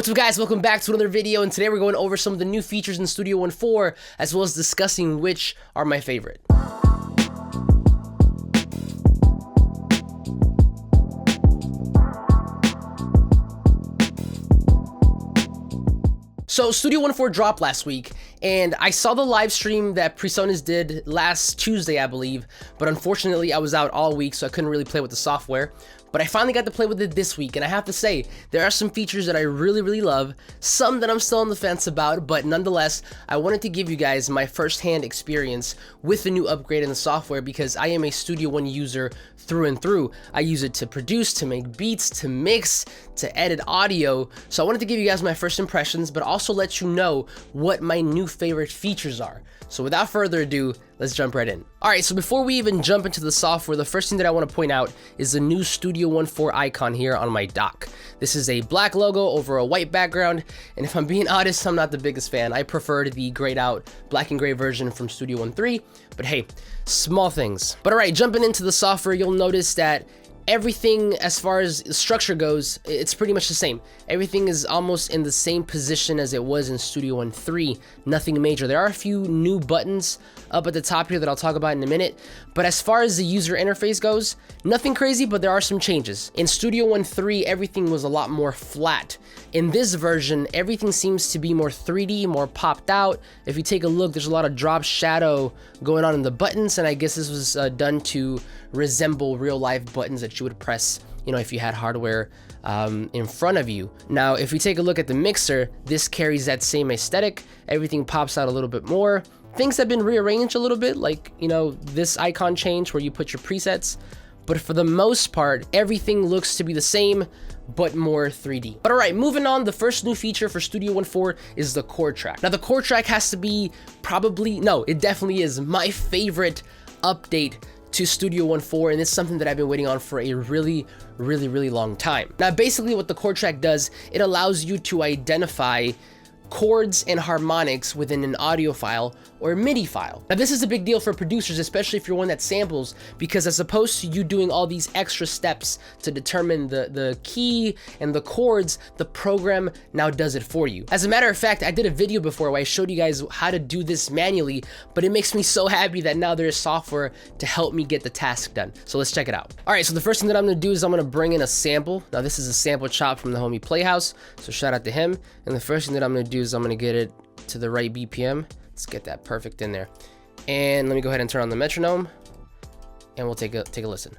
What's up guys, welcome back to another video, and today we're going over some of the new features in Studio One 4, as well as discussing which are my favorite. So Studio One 4 dropped last week, and I saw the live stream that PreSonus did last Tuesday, I believe, but unfortunately I was out all week, so I couldn't really play with the software. But I finally got to play with it this week, and I have to say, there are some features that I really love, some that I'm still on the fence about, but nonetheless, I wanted to give you guys my first-hand experience with the new upgrade in the software because I am a Studio One user through and through. I use it to produce, to make beats, to mix, to edit audio, so I wanted to give you guys my first impressions, but also let you know what my new favorite features are. So without further ado, let's jump right in. Alright, so before we even jump into the software, the first thing that I want to point out is the new Studio One 4 icon here on my dock. This is a black logo over a white background, and if I'm being honest, I'm not the biggest fan. I preferred the grayed out black and gray version from Studio One 3, but hey, small things. But alright, jumping into the software, you'll notice that everything as far as structure goes, it's pretty much the same. Everything is almost in the same position as it was in Studio One 3, nothing major. There are a few new buttons up at the top here that I'll talk about in a minute, but as far as the user interface goes, nothing crazy, but there are some changes. In Studio One 3, everything was a lot more flat. In this version, everything seems to be more 3D, more popped out. If you take a look, there's a lot of drop shadow going on in the buttons, and I guess this was done to resemble real life buttons that you would press, you know, if you had hardware in front of you. Now, if we take a look at the mixer, this carries that same aesthetic. Everything pops out a little bit more. Things have been rearranged a little bit, like, you know, this icon change where you put your presets. But for the most part, everything looks to be the same, but more 3D. But alright, moving on, the first new feature for Studio One 4 is the Chord Track. Now, the Chord Track has to be it definitely is my favorite update to Studio One 4, and it's something that I've been waiting on for a really long time. Now, basically what the Chord Track does, it allows you to identify chords and harmonics within an audio file or MIDI file. Now, this is a big deal for producers, especially if you're one that samples, because as opposed to you doing all these extra steps to determine the key and the chords, the program now does it for you. As a matter of fact, I did a video before where I showed you guys how to do this manually, but it makes me so happy that now there is software to help me get the task done. So let's check it out. All right, so the first thing that I'm gonna do is I'm gonna bring in a sample. Now, this is a sample chop from the homie Playhouse, so shout out to him. And the first thing that I'm gonna do is I'm gonna get it to the right BPM. Let's get that perfect in there. And let me go ahead and turn on the metronome, and we'll take a listen.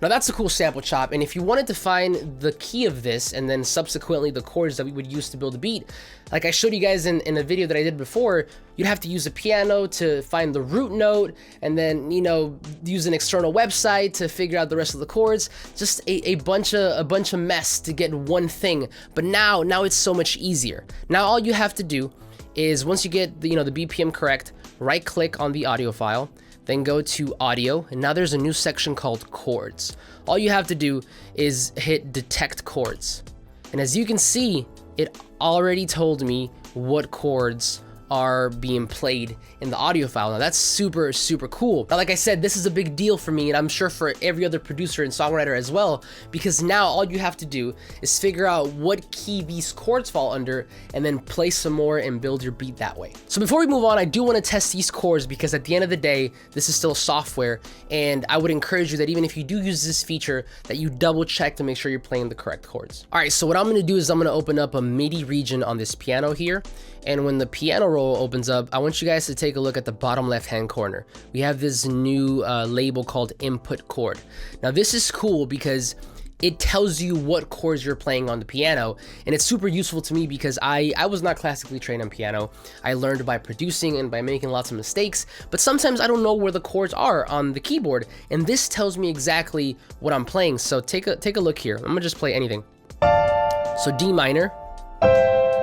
Now, that's a cool sample chop, and if you wanted to find the key of this and then subsequently the chords that we would use to build a beat, like I showed you guys in a video that I did before, you'd have to use a piano to find the root note, and then, you know, use an external website to figure out the rest of the chords. Just a bunch of mess to get one thing. But now it's so much easier. Now all you have to do is, once you get the BPM correct, right click on the audio file, then go to audio, and now there's a new section called chords. All you have to do is hit detect chords. And as you can see, it already told me what chords are being played in the audio file. Now that's super cool. Now, like I said, this is a big deal for me, and I'm sure for every other producer and songwriter as well, because now all you have to do is figure out what key these chords fall under and then play some more and build your beat that way. So before we move on, I do want to test these chords because at the end of the day, this is still software, and I would encourage you that even if you do use this feature, that you double check to make sure you're playing the correct chords. All right, so what I'm going to do is I'm going to open up a MIDI region on this piano here, and when the piano roll opens up, I want you guys to take a look at the bottom left-hand corner. We have this new label called input chord. Now, this is cool because it tells you what chords you're playing on the piano, and it's super useful to me because I was not classically trained on piano. I learned by producing and by making lots of mistakes, but sometimes I don't know where the chords are on the keyboard, and this tells me exactly what I'm playing. So take a look here. I'm gonna just play anything. So D minor,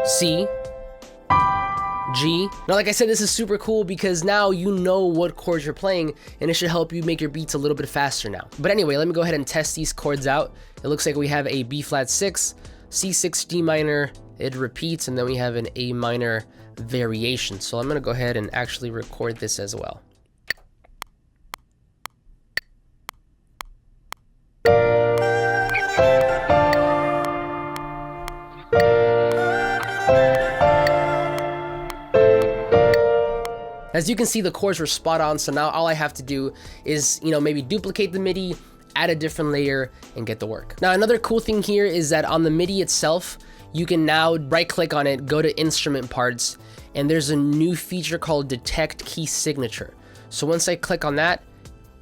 C, G. Now, like I said, this is super cool because now you know what chords you're playing, and it should help you make your beats a little bit faster now. But anyway, let me go ahead and test these chords out. It looks like we have a B flat 6, C6, D minor, it repeats, and then we have an A minor variation. So I'm gonna go ahead and actually record this as well. as you can see, the chords were spot on. So now all I have to do is, maybe duplicate the MIDI, add a different layer, and get to work. Now, another cool thing here is that on the MIDI itself, you can now right click on it, go to instrument parts, and there's a new feature called detect key signature. So once I click on that,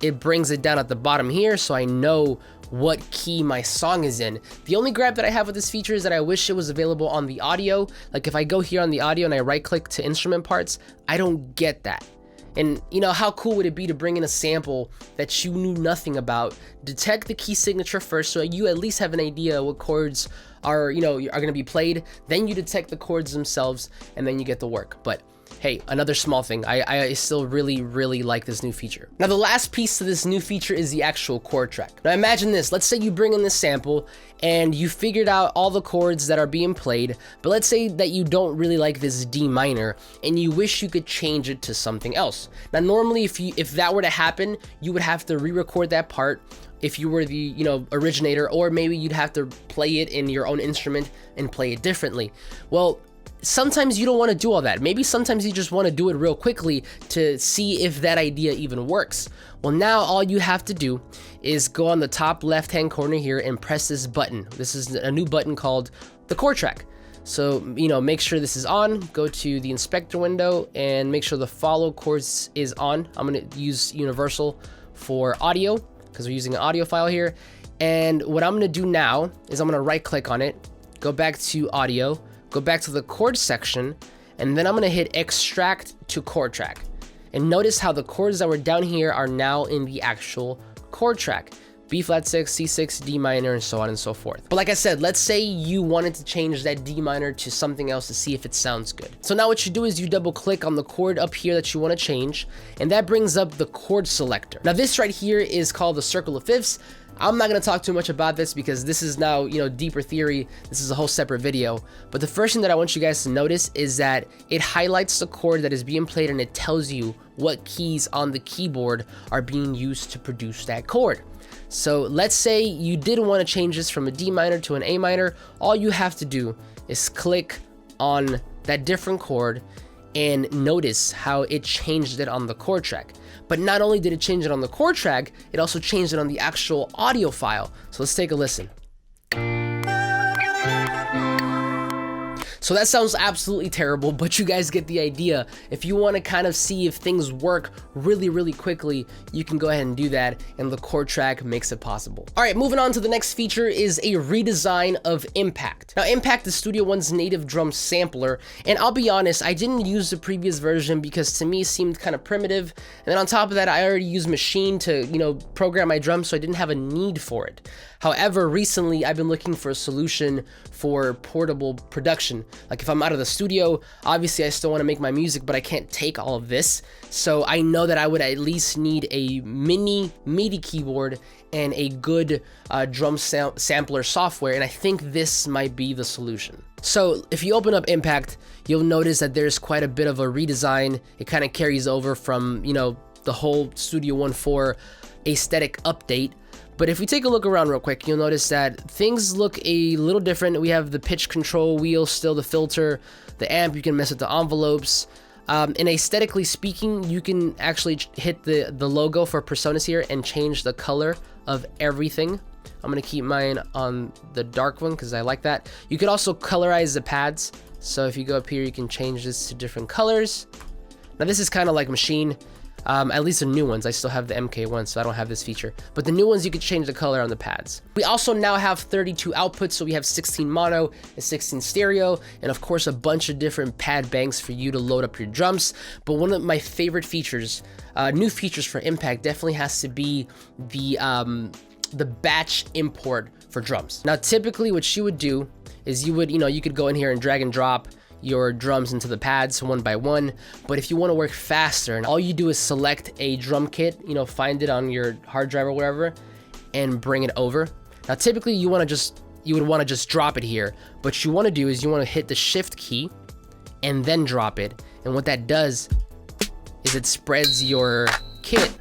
it brings it down at the bottom here, so I know what key my song is in. The only gripe that I have with this feature is that I wish it was available on the audio. Like if I go here on the audio and I right click to instrument parts, I don't get that. And how cool would it be to bring in a sample that you knew nothing about, detect the key signature first so you at least have an idea what chords are going to be played, then you detect the chords themselves, and then you get to work. But hey, another small thing, I still really like this new feature. Now, the last piece to this new feature is the actual chord track. Now imagine this, let's say you bring in this sample and you figured out all the chords that are being played, but let's say that you don't really like this D minor and you wish you could change it to something else. Now normally if that were to happen, you would have to re-record that part if you were the originator, or maybe you'd have to play it in your own instrument and play it differently. Well, sometimes you don't want to do all that. Maybe sometimes you just want to do it real quickly to see if that idea even works. Well, now all you have to do is go on the top left hand corner here and press this button. This is a new button called the Chord Track. So make sure this is on, go to the inspector window and make sure the follow chords is on. I'm going to use universal for audio because we're using an audio file here. And what I'm going to do now is I'm going to right click on it, go back to audio, go back to the chord section, and then I'm going to hit extract to chord track. And notice how the chords that were down here are now in the actual chord track. B flat 6, C6, D minor, and so on and so forth. But like I said, let's say you wanted to change that D minor to something else to see if it sounds good. So now what you do is you double click on the chord up here that you want to change, and that brings up the chord selector. Now this right here is called the circle of fifths. I'm not going to talk too much about this because this is now, deeper theory. This is a whole separate video. But the first thing that I want you guys to notice is that it highlights the chord that is being played and it tells you what keys on the keyboard are being used to produce that chord. So let's say you did want to change this from a D minor to an A minor. All you have to do is click on that different chord and notice how it changed it on the chord track. But not only did it change it on the chord track, it also changed it on the actual audio file. So let's take a listen. So that sounds absolutely terrible, but you guys get the idea. If you want to kind of see if things work really quickly, you can go ahead and do that, and the chord track makes it possible. All right, moving on to the next feature is a redesign of Impact. Now, Impact is Studio One's native drum sampler, and I'll be honest, I didn't use the previous version because to me it seemed kind of primitive, and then on top of that, I already used Machine to, program my drums, so I didn't have a need for it. However, recently I've been looking for a solution for portable production. Like if I'm out of the studio, obviously I still want to make my music, but I can't take all of this. So I know that I would at least need a mini MIDI keyboard and a good drum sampler software, and I think this might be the solution. So if you open up Impact, you'll notice that there's quite a bit of a redesign. It kind of carries over from, the whole Studio One 4 aesthetic update. But if we take a look around real quick, you'll notice that things look a little different. We have the pitch control wheel, still the filter, the amp, you can mess with the envelopes. And aesthetically speaking, you can actually hit the logo for PreSonus here and change the color of everything. I'm gonna keep mine on the dark one because I like that. You could also colorize the pads. So if you go up here, you can change this to different colors. Now this is kind of like Machine. At least the new ones. I still have the MK1, so I don't have this feature. But the new ones, you could change the color on the pads. We also now have 32 outputs, so we have 16 mono and 16 stereo, and of course a bunch of different pad banks for you to load up your drums. But one of my favorite features, new features for Impact, definitely has to be the batch import for drums. Now typically what you would do is you could go in here and drag and drop your drums into the pads one by one. But if you want to work faster, and all you do is select a drum kit, find it on your hard drive or whatever, and bring it over. Now typically you would want to just drop it here, but you want to do is you want to hit the shift key and then drop it. And what that does is it spreads your kit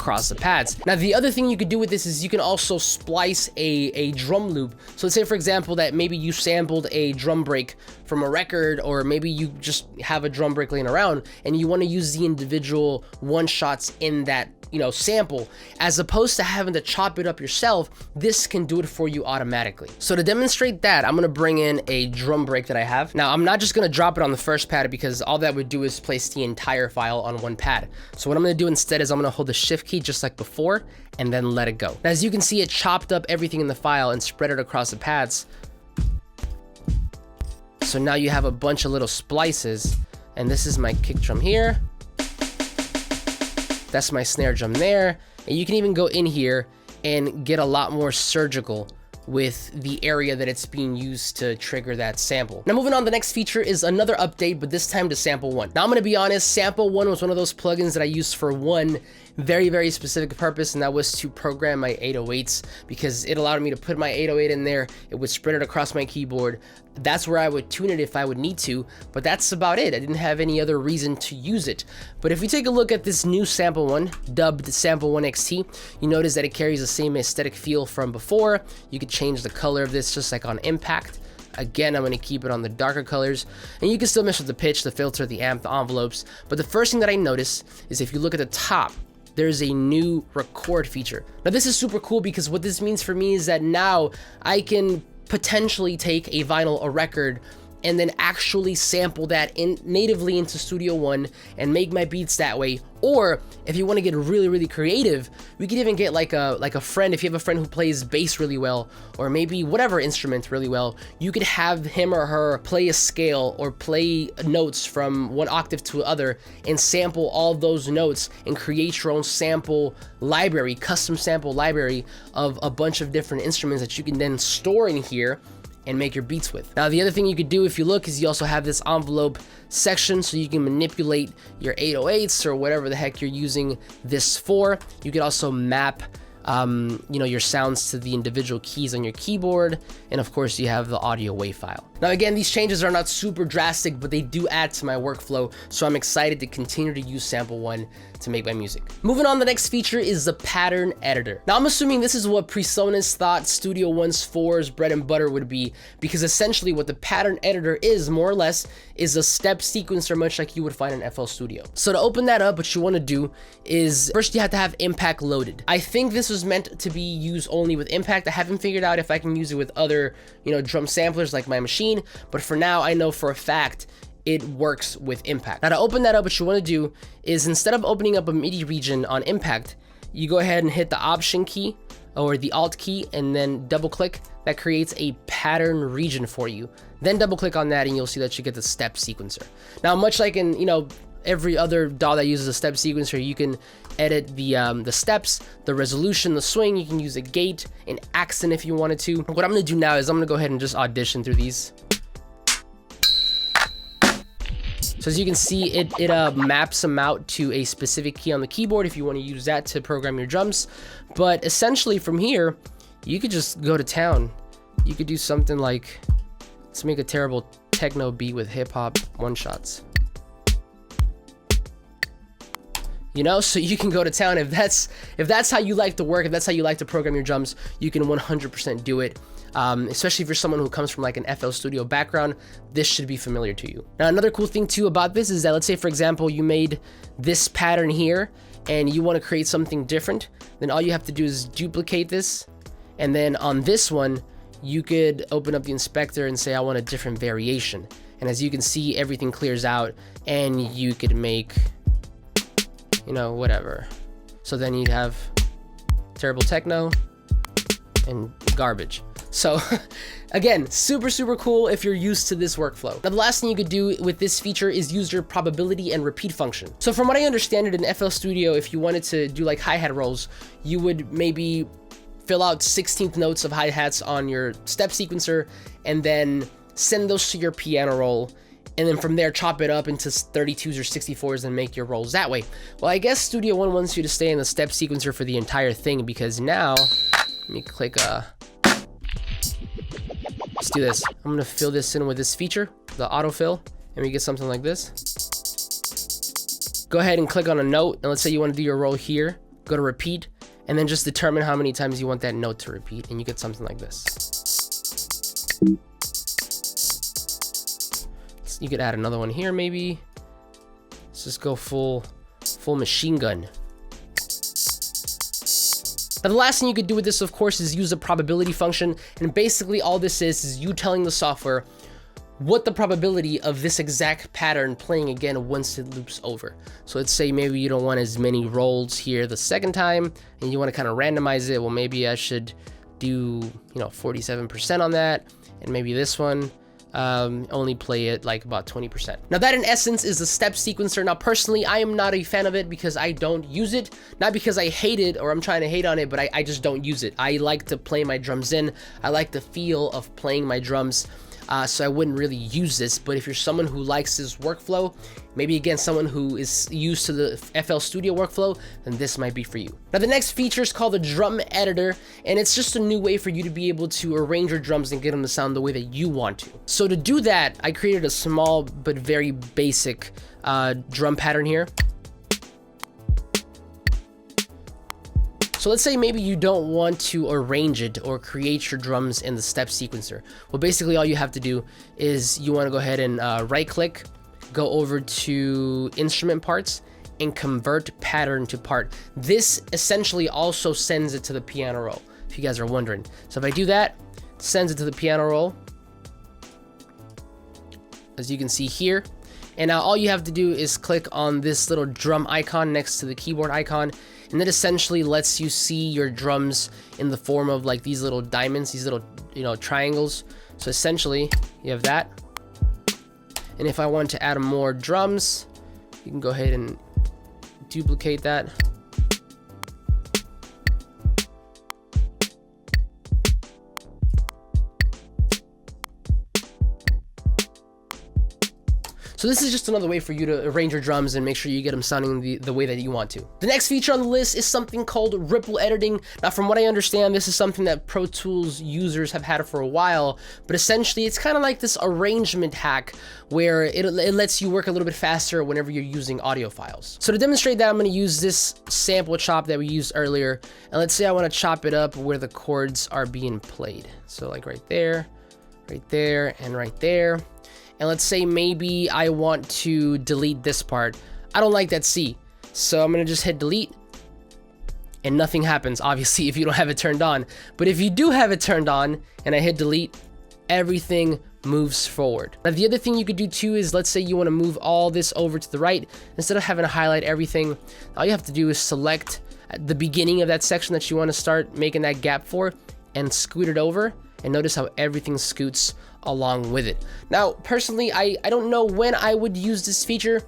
across the pads. Now, the other thing you could do with this is you can also splice a drum loop. So let's say, for example, that maybe you sampled a drum break from a record, or maybe you just have a drum break laying around and you want to use the individual one shots in that, you know, sample, as opposed to having to chop it up yourself. This can do it for you automatically. So to demonstrate that, I'm gonna bring in a drum break that I have. Now, I'm not just gonna drop it on the first pad, because all that would do is place the entire file on one pad. So what I'm gonna do instead is I'm gonna hold the shift key just like before and then let it go. Now, as you can see, it chopped up everything in the file and spread it across the pads. So now you have a bunch of little splices, and this is my kick drum here. That's my snare drum there. And you can even go in here and get a lot more surgical with the area that it's being used to trigger that sample. Now, moving on, the next feature is another update, but this time to Sample One. Now, I'm gonna be honest, Sample One was one of those plugins that I used for one very specific purpose, and that was to program my 808s, because it allowed me to put my 808 in there. It would spread it across my keyboard. That's where I would tune it if I would need to, but that's about it. I didn't have any other reason to use it. But if we take a look at this new Sample One, dubbed Sample One XT, you notice that it carries the same aesthetic feel from before. You could change the color of this just like on Impact. Again, I'm going to keep it on the darker colors, and you can still mess with the pitch, the filter, the amp, the envelopes. But the first thing that I notice is if you look at the top, there's a new record feature. Now, this is super cool, because what this means for me is that now I can potentially take a vinyl, a record, and then actually sample that natively into Studio One and make my beats that way. Or if you want to get really creative, we could even get like a friend. If you have a friend who plays bass really well, or maybe whatever instrument really well, you could have him or her play a scale or play notes from one octave to other and sample all those notes and create your own sample library, custom sample library of a bunch of different instruments that you can then store in here and make your beats with. Now, the other thing you could do, if you look, is you also have this envelope section, so you can manipulate your 808s or whatever the heck you're using this for. You could also map you know, your sounds to the individual keys on your keyboard, and of course you have the audio WAV file. Now, again, these changes are not super drastic, but they do add to my workflow, so I'm excited to continue to use Sample One to make my music. Moving on, the next feature is the pattern editor. Now, I'm assuming this is what PreSonus thought Studio One's 4's bread and butter would be, because essentially what the pattern editor is, more or less, is a step sequencer, much like you would find in FL Studio. So to open that up, what you want to do is first you have to have Impact loaded. I think this was meant to be used only with Impact. I haven't figured out if I can use it with other, you know, drum samplers like my machine, but for now I know for a fact it works with Impact. Now, to open that up, what you want to do is, instead of opening up a MIDI region on Impact, you go ahead and hit the Option key or the Alt key and then double click. That creates a pattern region for you. Then double click on that and you'll see that you get the step sequencer. Now, much like in, you know, every other DAW that uses a step sequencer, you can edit the steps, the resolution, the swing. You can use a gate, an accent if you wanted to. What I'm gonna do now is I'm gonna go ahead and just audition through these. So as you can see, it maps them out to a specific key on the keyboard if you want to use that to program your drums. But essentially from here, you could just go to town. You could do something like, let's make a terrible techno beat with hip hop one shots. You know, so you can go to town. If that's how you like to work, if that's how you like to program your drums, you can 100% do it. Especially if you're someone who comes from like an FL Studio background, this should be familiar to you. Now, another cool thing too about this is that, let's say for example, you made this pattern here and you want to create something different, then all you have to do is duplicate this. And then on this one, you could open up the inspector and say, I want a different variation. And as you can see, everything clears out and you could make, you know, whatever. So then you'd have terrible techno and garbage. So again, super cool if you're used to this workflow. Now, the last thing you could do with this feature is use your probability and repeat function. So from what I understand it in FL Studio, if you wanted to do like hi-hat rolls, you would maybe fill out 16th notes of hi-hats on your step sequencer and then send those to your piano roll. And then from there, chop it up into 32s or 64s and make your rolls that way. Well, I guess Studio One wants you to stay in the step sequencer for the entire thing, because now, let me click, let's do this. I'm gonna fill this in with this feature, the autofill, and we get something like this. Go ahead and click on a note, and let's say you wanna do your roll here. go to repeat, and then just determine how many times you want that note to repeat, and you get something like this. You could add another one here maybe. Let's just go full machine gun. Now, the last thing you could do with this, of course, is use a probability function. And basically all this is you telling the software what the probability of this exact pattern playing again once it loops over. So let's say maybe you don't want as many rolls here the second time and you want to kind of randomize it. Well, maybe I should do, 47% on that. And maybe this one, only play it like about 20%. Now that in essence is the step sequencer. Now personally, I am not a fan of it because I don't use it. Not because I hate it or I'm trying to hate on it, but I just don't use it. I like to play my drums in. I like the feel of playing my drums. So I wouldn't really use this, but if you're someone who likes this workflow, maybe again, someone who is used to the FL Studio workflow, then this might be for you. Now the next feature is called the drum editor, and it's just a new way for you to be able to arrange your drums and get them to sound the way that you want to. So to do that, I created a small but very basic drum pattern here. So let's say maybe you don't want to arrange it or create your drums in the step sequencer. Well, basically all you have to do is you want to go ahead and right click, go over to instrument parts and convert pattern to part. This essentially also sends it to the piano roll, if you guys are wondering. So if I do that, it sends it to the piano roll, as you can see here. And now all you have to do is click on this little drum icon next to the keyboard icon, and that essentially lets you see your drums in the form of like these little diamonds, these little, triangles. So essentially you have that. And if I want to add more drums, you can go ahead and duplicate that. So this is just another way for you to arrange your drums and make sure you get them sounding the way that you want to. The next feature on the list is something called ripple editing. Now, from what I understand, this is something that Pro Tools users have had for a while, but essentially it's kind of like this arrangement hack where it lets you work a little bit faster whenever you're using audio files. So to demonstrate that, I'm going to use this sample chop that we used earlier. And let's say I want to chop it up where the chords are being played. So like right there, and right there. And let's say maybe I want to delete this part. I don't like that C. So I'm gonna just hit delete and nothing happens, obviously, if you don't have it turned on. But if you do have it turned on and I hit delete, everything moves forward. Now the other thing you could do too is, let's say you wanna move all this over to the right. Instead of having to highlight everything, all you have to do is select the beginning of that section that you wanna start making that gap for and scoot it over. And notice how everything scoots along with it. Now, personally, I don't know when I would use this feature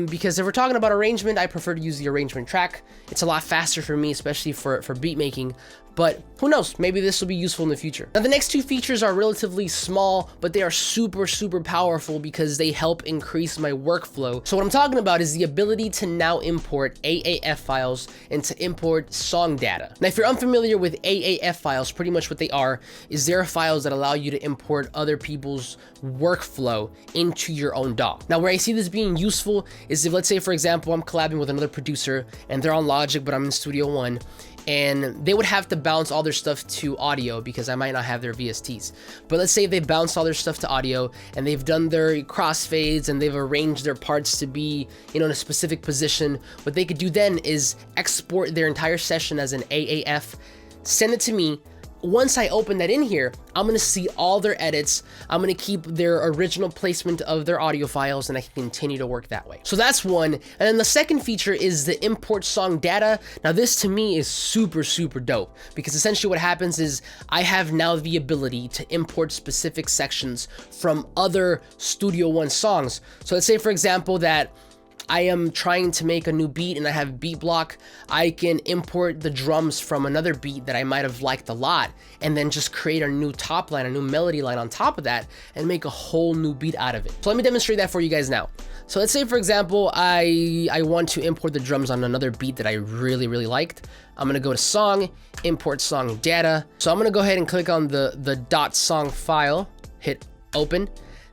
because if we're talking about arrangement, I prefer to use the arrangement track. It's a lot faster for me, especially for beat making. But who knows, maybe this will be useful in the future. Now the next two features are relatively small, but they are super powerful because they help increase my workflow. So what I'm talking about is the ability to now import AAF files and to import song data. Now if you're unfamiliar with AAF files, pretty much what they are is they're files that allow you to import other people's workflow into your own DAW. Now where I see this being useful is if, let's say for example, I'm collabing with another producer and they're on Logic but I'm in Studio One, and they would have to bounce all their stuff to audio because I might not have their VSTs. But let's say they bounce all their stuff to audio and they've done their crossfades and they've arranged their parts to be, in a specific position. What they could do then is export their entire session as an AAF, send it to me. Once I open that in here, I'm gonna see all their edits. I'm gonna keep their original placement of their audio files and I can continue to work that way. So that's one. And then the second feature is the import song data. Now this to me is super dope because essentially what happens is I have now the ability to import specific sections from other Studio One songs. So let's say for example that I am trying to make a new beat and I have beat block, I can import the drums from another beat that I might have liked a lot and then just create a new top line, a new melody line on top of that and make a whole new beat out of it. So let me demonstrate that for you guys now. So let's say for example, I want to import the drums on another beat that I really liked. I'm gonna go to song, import song data. So I'm gonna go ahead and click on the .song file, hit open.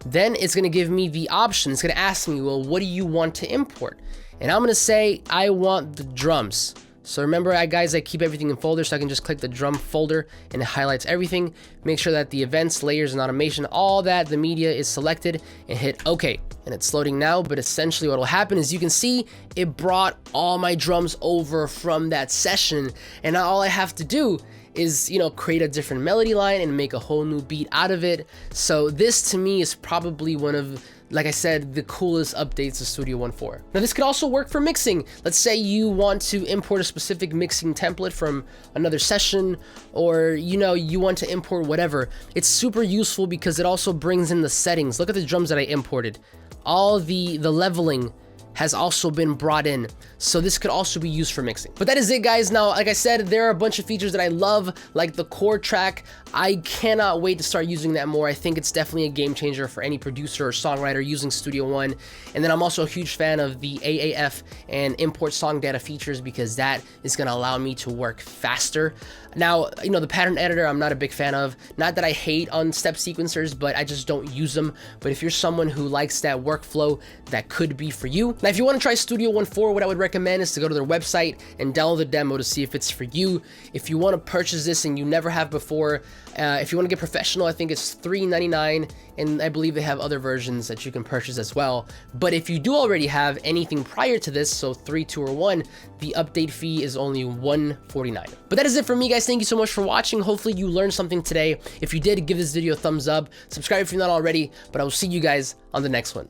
Then it's gonna give me the option. It's gonna ask me, well, what do you want to import? And I'm gonna say, I want the drums. So remember, guys, I keep everything in folders, so I can just click the drum folder and it highlights everything. Make sure that the events, layers, and automation, all that, the media is selected, and hit OK. And it's loading now, but essentially what will happen is you can see it brought all my drums over from that session, and now all I have to do is, you know, create a different melody line and make a whole new beat out of it. So this to me is probably one of, like I said, the coolest updates to Studio One 4. Now this could also work for mixing. Let's say you want to import a specific mixing template from another session, or you know, you want to import whatever. It's super useful because it also brings in the settings. Look at the drums that I imported. All the leveling has also been brought in, so this could also be used for mixing. But that is it, guys. Now, like I said, there are a bunch of features that I love, like the Chord Track. I cannot wait to start using that more. I think it's definitely a game changer for any producer or songwriter using Studio One. And then I'm also a huge fan of the AAF and import song data features, because that is gonna allow me to work faster. Now, you know, the pattern editor, I'm not a big fan of. Not that I hate on step sequencers, but I just don't use them. But if you're someone who likes that workflow, that could be for you. Now, if you want to try Studio One 4, what I would recommend is to go to their website and download the demo to see if it's for you. If you want to purchase this and you never have before, if you want to get professional, I think it's $3.99, and I believe they have other versions that you can purchase as well. But if you do already have anything prior to this, so 3, 2, or 1, the update fee is only $149. But that is it for me, guys. Thank you so much for watching. Hopefully you learned something today. If you did, give this video a thumbs up. Subscribe if you're not already, but I will see you guys on the next one.